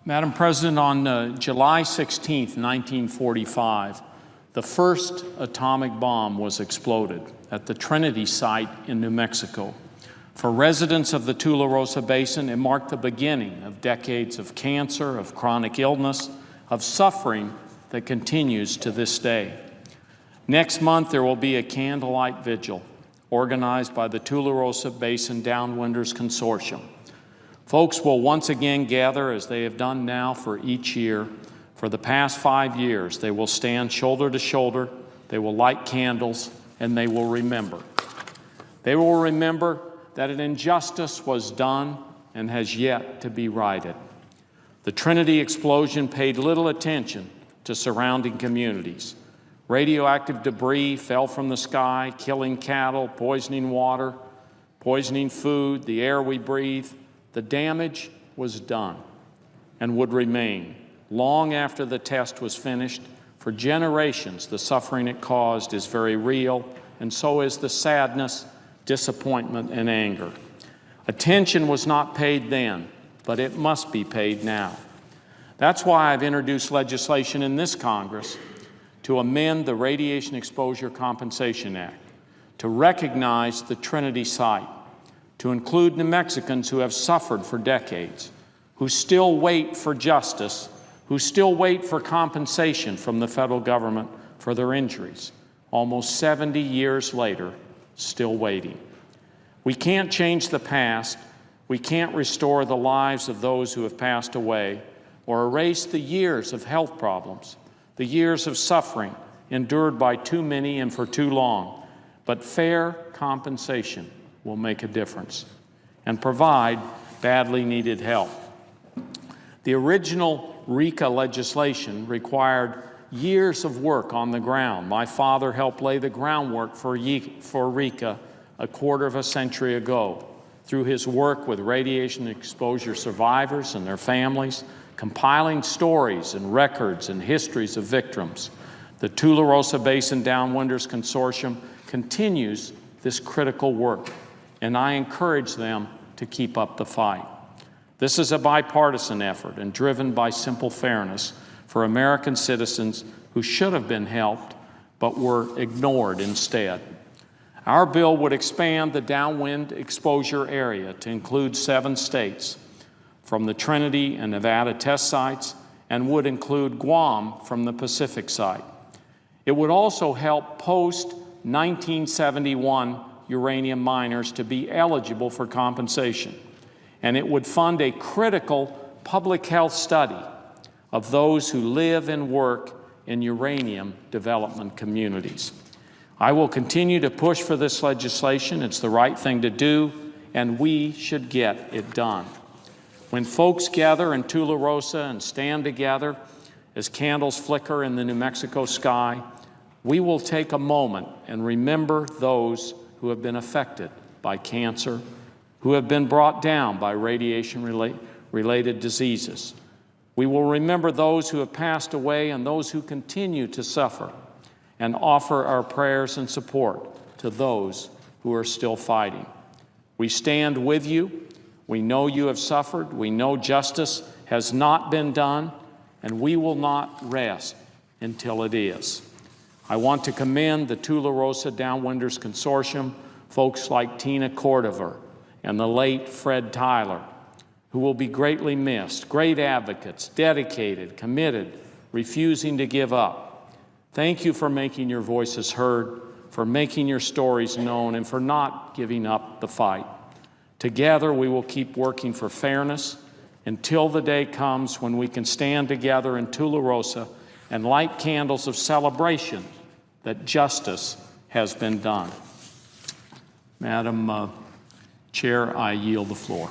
Madam President, on July 16, 1945, the first atomic bomb was exploded at the Trinity site in New Mexico. For residents of the Tularosa Basin, it marked the beginning of decades of cancer, of chronic illness, of suffering that continues to this day. Next month, there will be a candlelight vigil organized by the Tularosa Basin Downwinders Consortium. Folks will once again gather, as they have done now for each year. For the past 5 years, they will stand shoulder to shoulder, they will light candles, and they will remember. They will remember that an injustice was done and has yet to be righted. The Trinity explosion paid little attention to surrounding communities. Radioactive debris fell from the sky, killing cattle, poisoning water, poisoning food, the air we breathe. The damage was done and would remain long after the test was finished. For generations, the suffering it caused is very real, and so is the sadness, disappointment, and anger. Attention was not paid then, but it must be paid now. That's why I've introduced legislation in this Congress to amend the Radiation Exposure Compensation Act, to recognize the Trinity site, to include New Mexicans who have suffered for decades, who still wait for justice, who still wait for compensation from the federal government for their injuries, almost 70 years later, still waiting. We can't change the past, we can't restore the lives of those who have passed away, or erase the years of health problems, the years of suffering endured by too many and for too long, but fair compensation will make a difference and provide badly needed help. The original RECA legislation required years of work on the ground. My father helped lay the groundwork for RECA a quarter of a century ago through his work with radiation exposure survivors and their families, compiling stories and records and histories of victims. The Tularosa Basin Downwinders Consortium continues this critical work, and I encourage them to keep up the fight. This is a bipartisan effort and driven by simple fairness for American citizens who should have been helped but were ignored instead. Our bill would expand the downwind exposure area to include 7 states from the Trinity and Nevada test sites, and would include Guam from the Pacific site. It would also help post-1971 uranium miners to be eligible for compensation, and it would fund a critical public health study of those who live and work in uranium development communities. I will continue to push for this legislation. It's the right thing to do, and we should get it done. When folks gather in Tularosa and stand together as candles flicker in the New Mexico sky, we will take a moment and remember those who have been affected by cancer, who have been brought down by radiation-related diseases. We will remember those who have passed away and those who continue to suffer, and offer our prayers and support to those who are still fighting. We stand with you. We know you have suffered. We know justice has not been done, and we will not rest until it is. I want to commend the Tularosa Downwinders Consortium, folks like Tina Cordover and the late Fred Tyler, who will be greatly missed, great advocates, dedicated, committed, refusing to give up. Thank you for making your voices heard, for making your stories known, and for not giving up the fight. Together, we will keep working for fairness until the day comes when we can stand together in Tularosa and light candles of celebration that justice has been done. Madam Chair, I yield the floor.